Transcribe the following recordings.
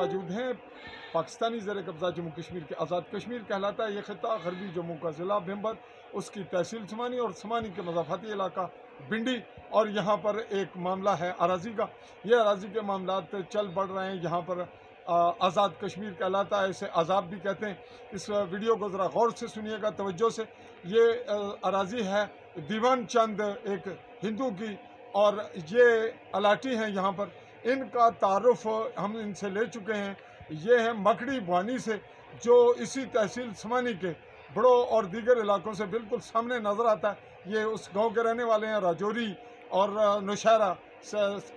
मौजूद हैं पाकिस्तानी ज़र कब्ज़ा जम्मू कश्मीर के आज़ाद कश्मीर कहलाता है ये ख़िता, गरबी जम्मू का ज़िला भिम्बर, उसकी तहसील समानी और समानी के मज़ाफ़ाती इलाका बिंडी। और यहाँ पर एक मामला है अराज़ी का। ये अराज़ी के मामलात चल बढ़ रहे हैं। यहाँ पर आज़ाद कश्मीर कहलाता है, इसे आज़ाब भी कहते हैं। इस वीडियो को ज़रा गौर से सुनिएगा, तवज्जो से। ये अराज़ी है दीवान चंद एक हिंदू की, और ये अलाटी हैं यहाँ पर। इनका तारुफ हम इनसे ले चुके हैं। ये है मकड़ी भवानी से, जो इसी तहसील समानी के बड़ों और दीगर इलाकों से बिल्कुल सामने नज़र आता है। ये उस गांव के रहने वाले हैं, राजौरी और नौशहरा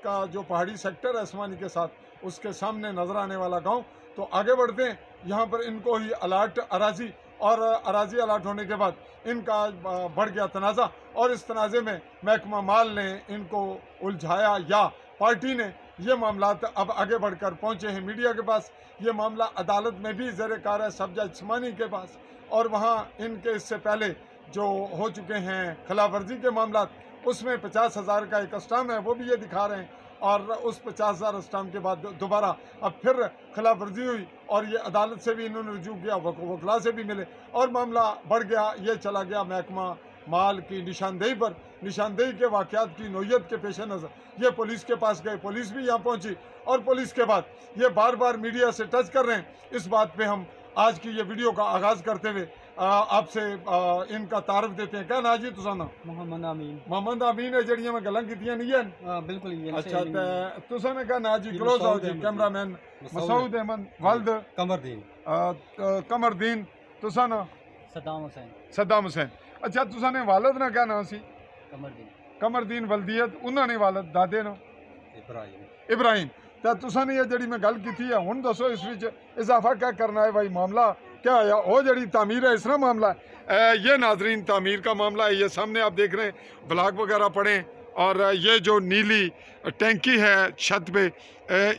का जो पहाड़ी सेक्टर है समानी के साथ, उसके सामने नज़र आने वाला गांव। तो आगे बढ़ते हैं। यहाँ पर इनको ही अलाट अराज़ी, और अराज़ी अलाट होने के बाद इनका बढ़ गया तनाज़ा, और इस तनाज़े में महकमा माल ने इनको उलझाया, या पार्टी ने। ये मामलात अब आगे बढ़कर पहुँचे हैं मीडिया के पास। ये मामला अदालत में भी ज़ेर कार है, सब जज समानी के पास, और वहाँ इनके इससे पहले जो हो चुके हैं खिलाफ वर्जी के मामलात, उसमें 50,000 का एक अस्टाम है, वो भी ये दिखा रहे हैं। और उस 50,000 अस्टाम के बाद दोबारा अब फिर खिलाफ वर्जी हुई, और ये अदालत से भी इन्होंने रुजू किया, वकला से भी मिले, और मामला बढ़ गया। ये चला गया महकमा माल की निशानदेही पर। निशानदेही के वाक़यात की नोयत के पेश नज़र ये पुलिस के पास गए, पुलिस भी यहाँ पहुँची, और पुलिस के बाद ये बार बार मीडिया से टच कर रहे हैं। इस बात पे हम आज की ये वीडियो का आगाज़ करते हुए आपसे इनका तारफ देते हैं। क्या ना जी तुसाना? मोहम्मद अमीन। मोहम्मद अमीन है जड़ियाँ में गल्लां कीतियां नहीं है? बिल्कुल। अच्छा, तुसा ने क्या ना जी? क्लोज आओ जी। कैमरामैन मसूद अहमद, वालिद कमरदीन, तुसा ना? सद्दाम हुसैन। अच्छा, तुसा ने वालिद ना क्या नाम सी? कमरदीन वल्दियत। उन्होंने वालिद दादे ना? इब्राहिम। तो तुसा ने ये जड़ी मैं गल की है, हुण दसो इस विच इजाफा क्या करना है भाई? मामला क्या आया? वो जड़ी तामीर है, इस तरह मामला है। ये नाजरीन तामीर का मामला है। ये सामने आप देख रहे हैं, ब्लॉक वगैरह पड़े, और ये जो नीली टैंकी है छत पे,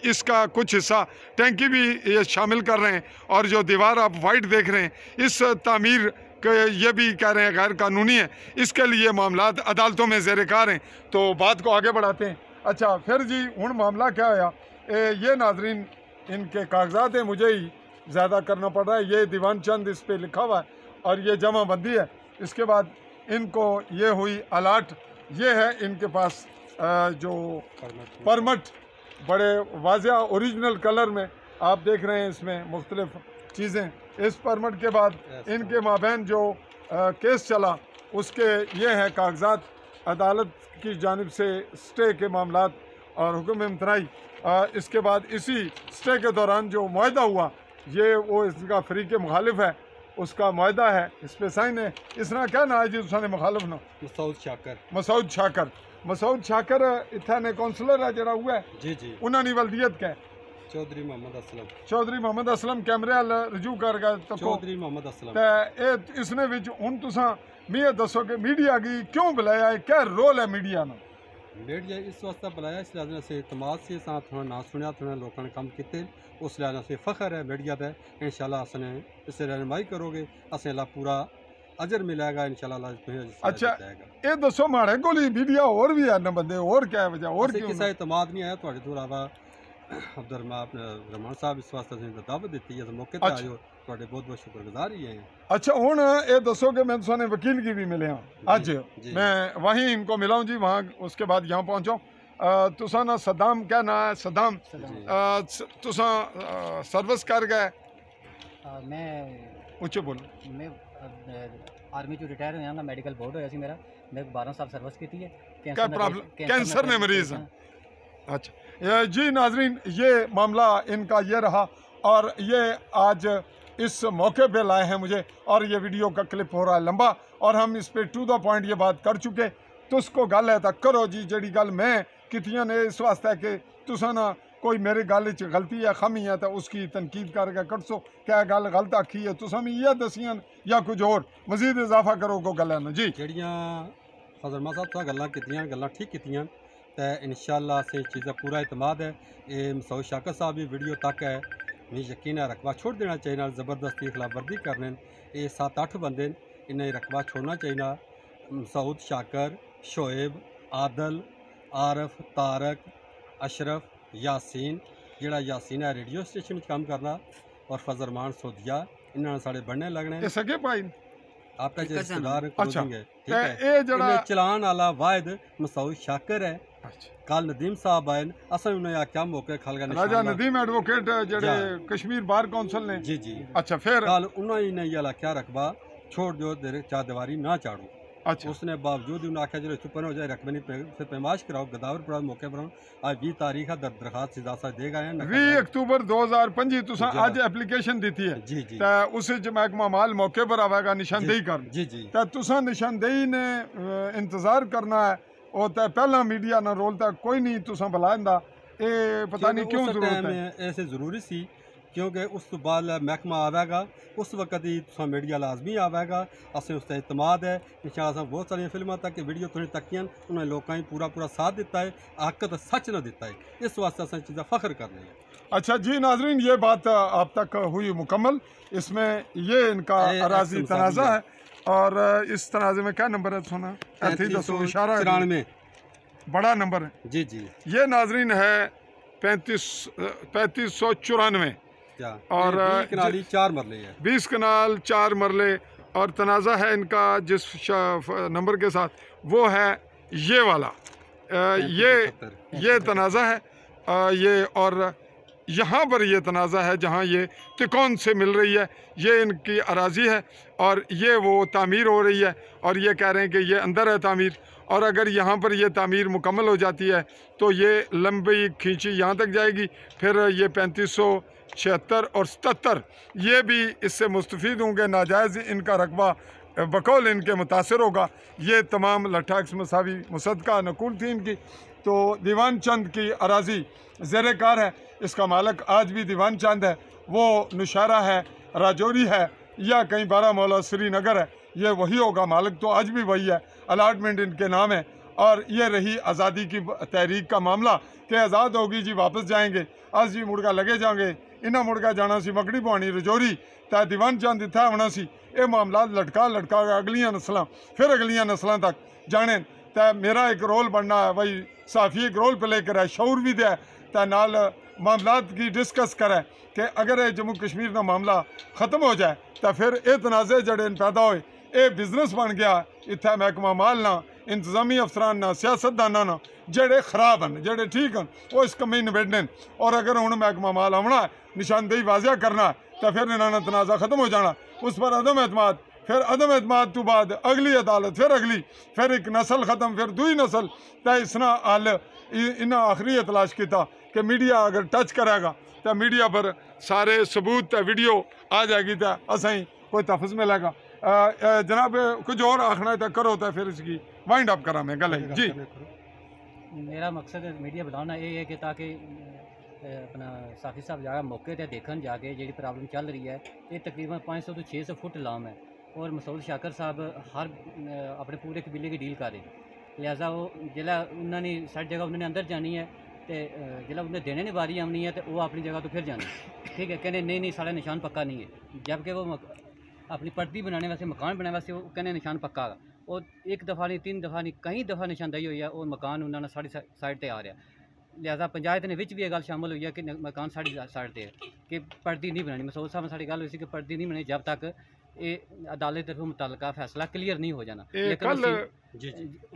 इसका कुछ हिस्सा टैंकी भी ये शामिल कर रहे हैं। और जो दीवार आप वाइट देख रहे हैं, इस तामीर ये भी कह रहे हैं गैर कानूनी है। इसके लिए मामलात अदालतों में ज़ेर कार हैं। तो बात को आगे बढ़ाते हैं। अच्छा, फिर जी हुण मामला क्या आया? ये नाजरीन इनके कागजात हैं, मुझे ही ज़्यादा करना पड़ रहा है। ये दीवान चंद इस पर लिखा हुआ है, और ये जमा बंदी है। इसके बाद इनको ये हुई अलाट। ये है इनके पास जो परमट, बड़े वाज़िया ओरिजिनल कलर में आप देख रहे हैं, इसमें मुख्तलिफ चीज़ें। इस परमट के बाद इनके माबैन जो केस चला, उसके ये हैं कागजात। अदालत की जानिब से स्टे के मामलात और हुक्म इम्तनाई। इसके बाद इसी स्टे के दौरान जो मुआहदा हुआ, ये वो इसका फ्री के मुखालिफ है, उसका मुआहदा है, इस पे साइन है। इसना क्या ना है जी उसने मुखालिफ ना? मसूद शाकर इत्थे ने काउंसलर है जरा हुआ है जी। उन्होंने वल्दियत क्या? चौधरी मोहम्मद असलम। कैमरे वाल रजू कर गए तो चौधरी मोहम्मद असलम। ते इसने विच हुण तुसां मियां दसो कि मीडिया की क्यों बुलाया है? क्या रोल है मीडिया ना? मीडिया इस वास्ते बुलाया, इस लिहाज से इतमाद से थोड़ा ना सुनिया, थोड़ा लोगों ने कम किए, उस लिहाज से फ़ख्र है मीडिया पे। इंशाल्लाह असने इससे रहनुमाई करोगे, असें अल्लाह पूरा अजर मिलेगा इंशाल्लाह। अच्छा, ये दसो माड़े कोल मीडिया और भी है ना बंदे, और क्या वजह? और किसी इतमाद नहीं आया थोड़े तो अलावा अब्दुलरहमान साहब इस वास्ते दावत दी है, मौके पर आयो, थोड़े बहुत बहुत शुक्रगुजार ही हैं। अच्छा, हुण ये दसो कि मैं तुसाने वकील की भी मिले हाँ अज, मैं वहीं इनको मिला हूँ जी, वहाँ उसके बाद यहाँ पहुँचा। तुसा ना सद्दाम, क्या ना है? सद्दाम। तुसा सर्विस कर गए? मैं ऊंचे बोलो। मैं आर्मी चो रिटायर होया ना, मेडिकल बोर्ड होया सी मेरा। मैं 12 साल सर्विस की है। क्या प्रॉब्लम? कैंसर ने मरीज है। अच्छा जी नाजरीन, ये मामला इनका ये रहा, और ये आज इस मौके पे लाए हैं मुझे, और ये वीडियो का क्लिप हो रहा है लंबा, और हम इस पे टू द पॉइंट ये बात कर चुके। तुसको गल है तो करो जी, जड़ी गल मैं कीतियां ने इस वास्ते कि तुसा ना कोई मेरे गल च गलती है, खामी है, तो उसकी तनकीद करके कटसो। क्या गल गलत आखी है तुसा भी ये दसियां या कुछ और मजीद इजाफा करो को गल ना जी? जड़ियाँ फजरमा साहब गल्लां कीतियां, गल्लां ठीक कीतियां, तो इंशाल्लाह से चीज़ा पूरा इतमाद है। ये मसूद शाकर साहब भी वीडियो तक है, मैं यकीन है रकबा छोड़ देना चाहिए। ज़बरदस्ती खिलाफ वर्जी करने, ये 7-8 बंदे, इन्हें रकबा छोड़ना चाहिए। मसूद शाकर, शोएब, आदल, आरफ, तारक, अशरफ, यासीन, ਜਿਹੜਾ ਯਾਸੀਨ ਹੈ ਰੇਡੀਓ ਸਟੇਸ਼ਨ 'ਚ ਕੰਮ ਕਰਨਾ ਔਰ ਫਜ਼ਲ ਰਹਿਮਾਨ ਸੋਧੀਆ ਇਹਨਾਂ ਨਾਲ ਸਾਡੇ ਬਣਨੇ ਲੱਗਣੇ ਇਹ ਸਕੇ ਭਾਈ आपका जो रिश्तेदार अच्छा है ठीक ਤੇ है ਇਹ ਜਿਹੜਾ इन्हें चलान वाला वाहिद मसूद शाकिर है अच्छा कल नदीम साहब आए असल उन्हें आख्या मौके खलगा राजा नदीम एडवोकेट ਜਿਹੜੇ कश्मीर बार काउंसिल ने जी जी अच्छा फिर कल उन्होंने ये आख्या रकबा छोड़ दो चार दीवारी ना चाड़ो अच्छा उसने बावजूद उन्हें आख्या जो चुप हो जाए रकबे से पैमाश कराओ गदावर पड़ा मौके पर आज 20 तारीख है दरखास्त सिदा दे गए हैं 20 अक्टूबर 2025 तुसा आज एप्लीकेशन दी है जी जी ते उस च महकमा माल मौके पर आवेगा निशानदेही कर जी जी ते तुसा निशानदेही ने इंतजार करना है और ते पहला मीडिया ना रोल तक कोई नहीं तुसा बुलांदा ये पता नहीं क्यों जरूरत है ऐसे जरूरी सी क्योंकि उस तो बाद महकमा आवेगा उस वक्त ही तुसा मीडिया लाजमी आवेगा असें उस पर इतमाद है इंशाअल्लाह असें बहुत सारी फिल्मां तक वीडियो तुसें तकियां उन्होंने लोगों पूरा पूरा साथ दिता है हक तो सच न दिता है इस वास्ते असें चीज़ा फख्र करने हैं। अच्छा जी नाजरीन ये बात आप तक हुई मुकम्मल इसमें ये इनका अराजी तनाज़ा है और इस तनाज़े में क्या नंबर है सुना 93 बड़ा नंबर है जी जी ये नाजरीन है 3594 और 20 कनाली 4 मरले है 20 कनाल 4 मरले और तनाज़ा है इनका जिस नंबर के साथ वो है ये वाला ये तनाज़ा है ये और यहाँ पर ये तनाज़ा है जहाँ ये तिकोन से मिल रही है ये इनकी अराज़ी है और ये वो तामीर हो रही है और ये कह रहे हैं कि ये अंदर है तामीर और अगर यहाँ पर ये तामीर मुकम्मल हो जाती है तो ये लंबी खींची यहाँ तक जाएगी फिर ये 3576 और 77 ये भी इससे मुस्तफ़ीद होंगे नाजायज़ इनका रकबा बकौल इनके मुतासर होगा। ये तमाम लट्ठा एक्स मसावी मुसद्दका नकुल थी इनकी तो दीवान चंद की अराज़ी ज़ेर कार है इसका मालिक आज भी दीवान चंद है वो नुशारा है राजौरी है या कहीं बारामूला श्रीनगर है ये वही होगा मालिक तो आज भी वही है अलाटमेंट इनके नाम है और ये रही आज़ादी की तहरीक का मामला कि आज़ाद होगी जी वापस जाएंगे आज जी मुड़का लगे जाएंगे इन्हें मुड़का जाना सी मकड़ी पवानी रजौरी तो दीवान चंद इतना होना सी ये मामला लटका लटका अगलियां नस्लां फिर अगलियां नस्लां तक जाने तो मेरा एक रोल बनना है भाई साफ़ी एक रोल प्ले करे शऊर भी दे तो नाल मामलात की डिस्कस करे कि अगर ये जम्मू कश्मीर का मामला ख़त्म हो जाए तो फिर ये तनाज़े जड़े पैदा होए ये बिजनेस बन गया इत्थे महकमा माल ना इंतजामी अफसरान ना सियासतदाना ना जेड़े खराब हैं जेड़े ठीक हैं वो इस कमी निबेड़ने और अगर हुण महकमा माल आना है निशानदेही वाजिया करना तो फिर इन्होंने तनाज़ा ख़त्म हो जाना उस पर अदम एतमाद फिर अदम एतमाद तो बाद अगली अदालत फिर अगली फिर एक नस्ल ख़त्म फिर दूई नस्ल तो इसना हल इन्हें आखिरी तलाश किया कि मीडिया अगर टच करेगा तो मीडिया पर सारे सबूत वीडियो आ जाएगी तो असें कोई तफस मिलेगा। जनाब कुछ और आखना है तो करो तो फिर इसकी वाइंड अप करा मैं गल जी। मेरा मकसद मीडिया बुलाना ये है कि ताकि अपना साफी साहब जाकर मौके पर देखन जाके जी प्रॉब्लम चल रही है ये तकरीबन 500 तो 600 फुट लाम है और मसूद शाकिर साहब हर अपने पूरे कबीले की डील कर रहे हैं लिहाजा वो जिला उन्होंने सारी जगह उन्होंने अंदर जानी है तो जिला उन्हें देने की बारी आनी है तो वो अपनी जगह तो फिर जानी ठीक है कहने नहीं सारा निशान पक्का नहीं है जबकि वो अपनी पट्टी बनाने वास्ते मकान बनाने वास्ते वो कहने निशान पक्का और एक दफ़ा नहीं 3 दफ़ा नहीं कई दफ़ा निशानदेही हुई है और मकान उन्होंने साड़ी साइड पर आ रहा लिहाजा पंचायत ने भी गल शामिल हुई है कि मकान साड़ी साइड पर है कि पट्टी नहीं बनानी मसूद साहब साड़ी गल हुई कि पट्टी नहीं बनानी जब तक ये अदालत तरफों मुतलका फैसला क्लियर नहीं हो जाना लेकिन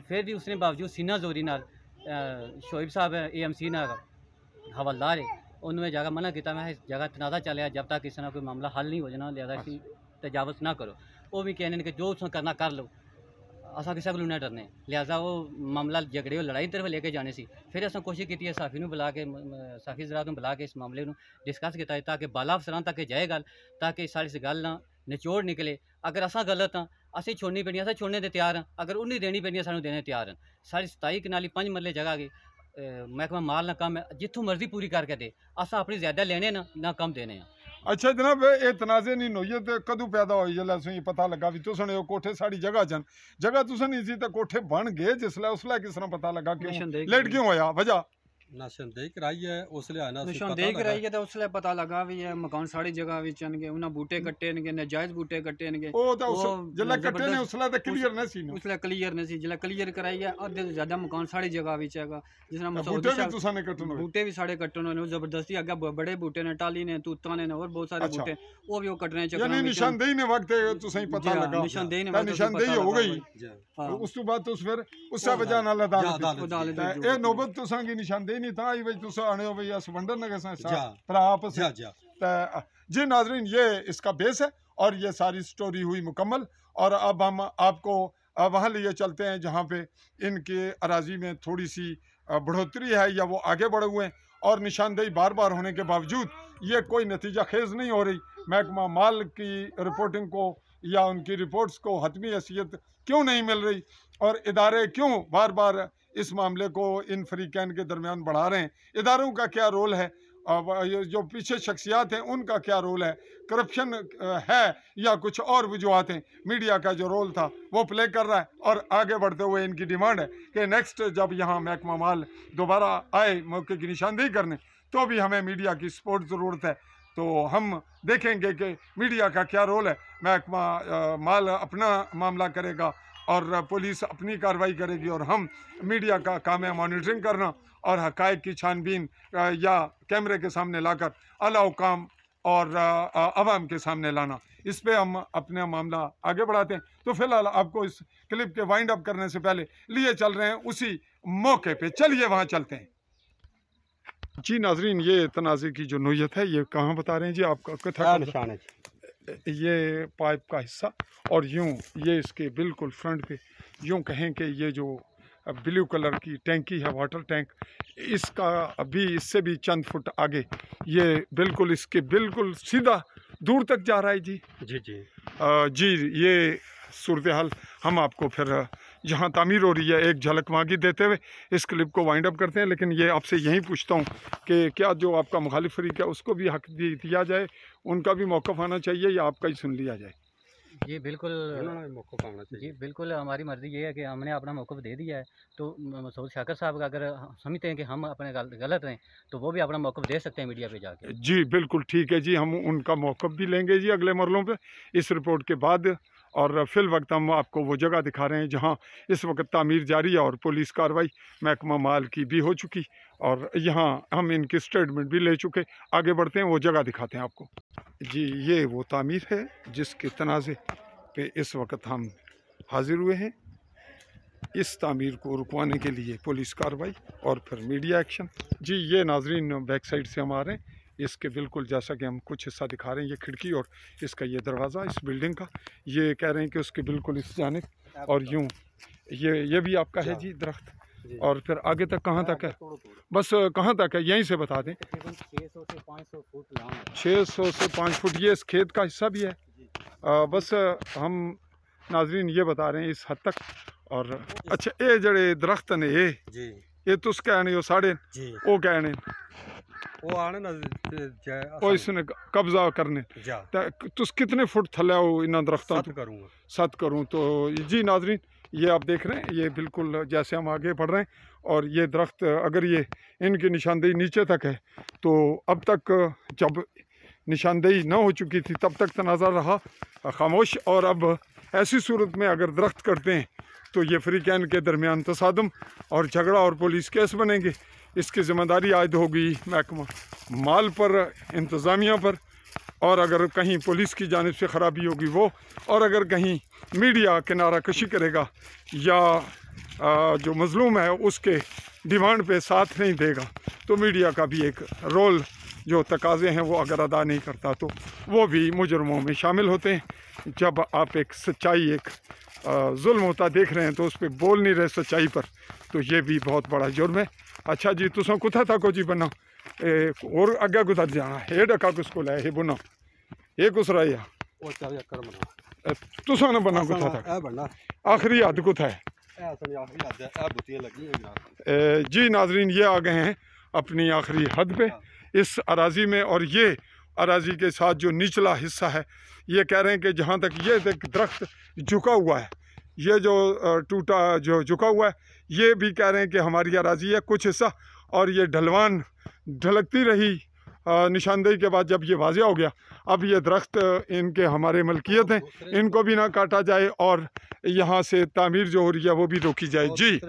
फिर भी उसने बावजूद सीना जोरी नाल शोएब साहब AMC ना हवलदार है उन्होंने जगह मना किया मैं इस जगह तनाज़ा चलिया जब तक किसी ना कोई मामला हल नहीं हो जाना लिहाजा इसी तजावज़ ना करो वो भी कहने कि जो करना कर लो असा किसी को नहीं डरने लिहाजा वो मामला झगड़े और लड़ाई तरफ लेके जाने सी फिर अस कोशिश की है साफी बुला के साफी ज़रात बुला के इस मामले में डिस्कस किया ताकि बाला अफसरान तक जाए गल ताकि सारी इस गल ना निचोड़ निकले अगर असा गलत हाँ असें छोड़नी पैनी असें छोड़ने के तैयार हाँ अगर उन्हें देनी पैनी सानू देने तैयार हैं सारी 27 कनाली 5 मरले जगह गई महकमा माल ना कम है जितों मर्जी पूरी करके दे अस अपनी ज़्यादा लेने ना कम देने हैं। अच्छा जनाब ये तनाज़े नहीं होइए तो कदों पैदा होई जिसलै असें पता लगा भी तुस कोठे साड़ी जगह जन जगह तुस नहीं सी तो कोठे बन गए जिसलै उसलै किस तरह पता लगा कि लेट क्यों होया वजह निशानदेही कराई है उस लिहाज नाल निशानदेही कराई है तो उसले पता लगा भी है मकान सारी जगह विच आनगे उन्हां बूटे कट्टे ने नाजायज बूटे कट्टे ने ओ तो उस जल्ला कट्टे ने उसला तो क्लियर नहीं सी उसले क्लियर नहीं सी जिला क्लियर कराई है आधे तो ज्यादा मकान सारी जगह विच हैगा जिस तरह बूटे भी तुसाने कट्टन बूटे भी सारे कट्टन ने जबरदस्ती अगे बड़े बूटे ने टाली ने तूता ने और बहुत सारे बूटे वो भी वो कटने चक्कर यानी निशानदेही ने वक्त तुसाई पता लगा निशानदेही हो गई उस तो बाद तो फिर उससे वजह नाल अदालत ए नौबत तुसां की निशानदेही नहीं था आई भाई तुसा आने हो भैया सुबंडर नगर से पर आपस जी नाजरीन ये इसका बेस है और ये सारी स्टोरी हुई मुकम्मल। और अब हम आपको वहाँ लिए चलते हैं जहाँ पे इनके अराजी में थोड़ी सी बढ़ोतरी है या वो आगे बढ़े हुए हैं और निशानदेही बार बार होने के बावजूद ये कोई नतीजा खेज नहीं हो रही। महकमा माल की रिपोर्टिंग को या उनकी रिपोर्ट्स को हतमी हैसियत क्यों नहीं मिल रही और इदारे क्यों बार बार इस मामले को इन फरीकैन के दरमियान बढ़ा रहे हैं। इदारों का क्या रोल है, जो पीछे शख्सियात हैं उनका क्या रोल है, करप्शन है या कुछ और वजूहत हैं। मीडिया का जो रोल था वो प्ले कर रहा है और आगे बढ़ते हुए इनकी डिमांड है कि नेक्स्ट जब यहाँ महकमा माल दोबारा आए मौके की निशानदेही करने तो भी हमें मीडिया की सपोर्ट ज़रूरत है। तो हम देखेंगे कि मीडिया का क्या रोल है। महकमा माल अपना मामला करेगा और पुलिस अपनी कार्रवाई करेगी और हम मीडिया का काम है मॉनिटरिंग करना और हक़ाइक़ की छानबीन या कैमरे के सामने लाकर आला हुकाम और आवाम के सामने लाना। इस पे हम अपना मामला आगे बढ़ाते हैं। तो फिलहाल आपको इस क्लिप के वाइंड अप करने से पहले लिए चल रहे हैं उसी मौके पे, चलिए वहाँ चलते हैं। जी नाजरीन, ये तनाज़े की जो नोयत है ये कहाँ बता रहे हैं जी आपका कथा निशान है ये पाइप का हिस्सा और यूं ये इसके बिल्कुल फ्रंट पे यूं कहें कि ये जो ब्लू कलर की टैंकी है वाटर टैंक इसका अभी इससे भी चंद फुट आगे ये बिल्कुल इसके बिल्कुल सीधा दूर तक जा रहा है जी। जी जी जी ये सूरत हाल हम आपको फिर जहाँ तामीर हो रही है एक झलक वहाँ की देते हुए इस क्लिप को वाइंड अप करते हैं। लेकिन ये आपसे यही पूछता हूँ कि क्या जो आपका मुखालिफ फरीक है उसको भी हक दिया जाए, उनका भी मौक़िफ़ आना चाहिए या आपका ही सुन लिया जाए? जी बिल्कुल मौक़िफ़ आना चाहिए। जी बिल्कुल हमारी मर्ज़ी ये है कि हमने अपना मौक़िफ़ दे दिया है तो मसूद शाकर साहब का अगर समझते हैं कि हम अपने गलत हैं तो वो भी अपना मौक़िफ़ दे सकते हैं मीडिया पे जाके। जी बिल्कुल ठीक है जी, हम उनका मौक़िफ़ भी लेंगे जी अगले मरलों पे इस रिपोर्ट के बाद। और फिल वक्त हम आपको वो जगह दिखा रहे हैं जहाँ इस वक्त तामीर जारी है और पुलिस कार्रवाई महकमा माल की भी हो चुकी और यहाँ हम इनकी स्टेटमेंट भी ले चुके। आगे बढ़ते हैं, वो जगह दिखाते हैं आपको। जी ये वो तामीर है जिसके तनाज़े पे इस वक्त हम हाजिर हुए हैं। इस तामीर को रुकवाने के लिए पुलिस कार्रवाई और फिर मीडिया एक्शन। जी ये नाजरीन बैक साइड से हम आ रहे हैं, इसके बिल्कुल जैसा कि हम कुछ हिस्सा दिखा रहे हैं, ये खिड़की और इसका ये दरवाज़ा इस बिल्डिंग का, ये कह रहे हैं कि उसके बिल्कुल इस जानिब और यूं ये भी आपका है जी दरख्त। और फिर आगे तक कहाँ तक है, बस कहाँ तक है यहीं से बता दें। 600 से 500 फुट लॉन्ग है। 600 से 5 फुट ये इस खेत का हिस्सा भी है। बस हम नाजरीन ये बता रहे हैं इस हद तक। और अच्छा ये जड़े दरख्त ने ये तुस कहने हो साढ़े वो कहने वो आने ना वो इसने कब्जा करने तुस कितने फुट थले हो इन दरख्तों करूँगा 7 करूँ। तो जी नाजरीन ये आप देख रहे हैं ये बिल्कुल जैसे हम आगे बढ़ रहे हैं और ये दरख्त अगर ये इनकी निशानदेही नीचे तक है तो अब तक जब निशानदेही न हो चुकी थी तब तक तनाज़ा रहा खामोश। और अब ऐसी सूरत में अगर दरख्त करते हैं तो ये फरीकैन के दरमियान तसादम और झगड़ा और पुलिस केस बनेंगे। इसकी ज़िम्मेदारी आयद होगी महकमा माल पर, इंतज़ामिया पर। और अगर कहीं पुलिस की जानिब से ख़राबी होगी वो, और अगर कहीं मीडिया किनारा कशी करेगा या जो मज़लूम है उसके डिमांड पे साथ नहीं देगा तो मीडिया का भी एक रोल जो तकाज़े हैं वो अगर अदा नहीं करता तो वो भी मुजरमों में शामिल होते हैं। जब आप एक सच्चाई एक जुल्म होता देख रहे हैं तो उस पर बोल नहीं रहे सच्चाई पर, तो ये भी बहुत बड़ा जुर्म है। अच्छा जी तुसा कुथा था को जी बना और अग्गे गुजर जाना हे डका किसको लाए हे बुना ये कुछ रहा या तुसा ने बना कुथा था आखिरी हद कुथा है। जी नाजरीन ये आ गए हैं अपनी आखिरी हद पे इस अराजी में। और ये अराजी के साथ जो निचला हिस्सा है ये कह रहे हैं कि जहाँ तक ये दरख्त झुका हुआ है, ये जो टूटा जो झुका हुआ है ये भी कह रहे हैं कि हमारी अराजी है कुछ हिस्सा। और ये ढलवान ढलकती रही निशानदेही के बाद जब ये वाज़ेह हो गया, अब ये दरख्त इनके हमारे मलकियत हैं, इनको भी ना काटा जाए और यहाँ से तामीर जो हो रही है वो भी रोकी जाए जी।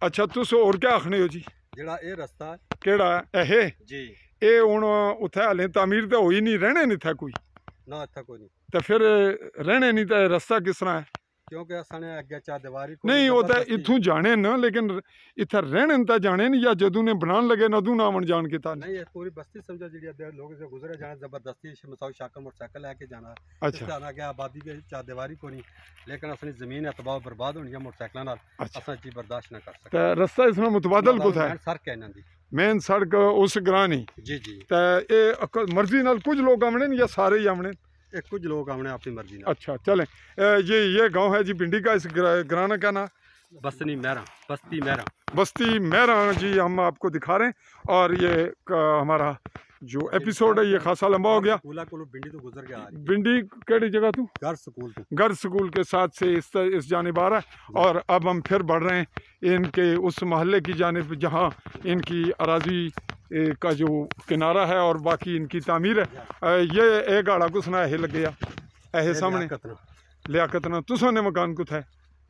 अच्छा तुस और क्या आखने हो जी? जेड़ा ये रास्ता केड़ा है जी ये हुण उत्थे हाले तामीर तो होई नहीं, रहने नहीं था कोई ना इत्थे कोई नहीं, तो फिर रहने नहीं तो रास्ता किस तरह है? क्योंकि असाने अगे चारदीवारी नहीं वो तो इथों जाने न, लेकिन इत्थे रहने तो जाने न या जदों ने बनान लगे न उदों ना आवन जान किता नहीं ये पूरी बस्ती समझो जी लोग से गुजरे जाना जबरदस्ती मसाऊ शाकर मोटरसाइकिल लेके जाना। अच्छा आना गया आबादी के चारदीवारी को नहीं, लेकिन असली जमीन है तबाह बर्बाद होनी है मोटरसाइकिल नाल, असा जी बर्दाश्त ना कर सकते। तो रास्ता इसमें मुतबादल कुछ है, सड़क है इन्हां दी मेन सड़क उस ग्रां नहीं जी जी। तो ये मर्जी नाल कुछ लोग आमने या सारे ही आमने? एक कुछ लोग आमने अपनी मर्जी नाल। अच्छा चलें, ये गांव है जी भिंडी का, इस ग्रां का ना बस्ती महरा बस्ती महरा जी हम आपको दिखा रहे हैं। और ये हमारा जो एपिसोड है ये खासा लंबा हो गया। भिंडी तो गुजर गया, भिंडी केड़ी जगह तू? घर स्कूल के साथ से इस जानिब आ रहा है। और अब हम फिर बढ़ रहे हैं इनके उस महल्ले की जानिब जहाँ इनकी अराजी का जो किनारा है और बाकी इनकी तामीर है। ये एक गाड़ा कुछ ना है लग गया ऐसे सामने लियाकत ना तुसों ने मकान कुछ है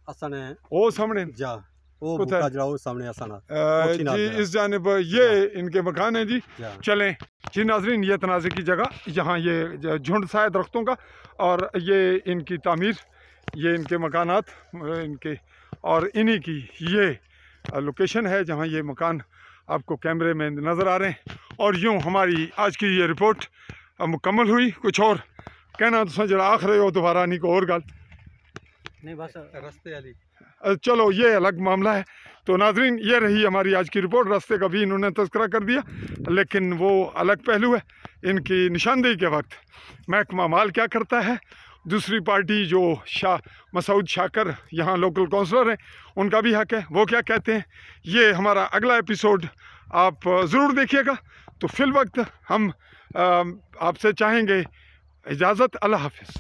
असने वो सामने जा वो बुका जड़ाओ सामने असना जी इस जानिब ये इनके मकान है जी। चलें जी नाजरीन, ये तनाज़े की जगह, यहाँ ये झुंड सा है दरख्तों का और ये इनकी तामीर, ये इनके मकानात इनके और इन्हीं की ये लोकेशन है जहाँ ये मकान आपको कैमरे में नज़र आ रहे हैं। और यूँ हमारी आज की ये रिपोर्ट मुकम्मल हुई। कुछ और कहना तुम जरा आख रहे हो दोबारा नहीं को और गल नहीं बस रास्ते वाली चलो ये अलग मामला है। तो नाजरीन ये रही हमारी आज की रिपोर्ट। रास्ते का भी इन्होंने तज़किरा कर दिया, लेकिन वो अलग पहलू है इनकी निशानदेही के वक्त महकमा माल क्या करता है। दूसरी पार्टी जो मसूद शाकर यहाँ लोकल काउंसलर हैं उनका भी हक है, वो क्या कहते हैं। ये हमारा अगला एपिसोड आप ज़रूर देखिएगा। तो फिल वक्त हम आपसे चाहेंगे इजाज़त, अल्लाह हाफ़िज़।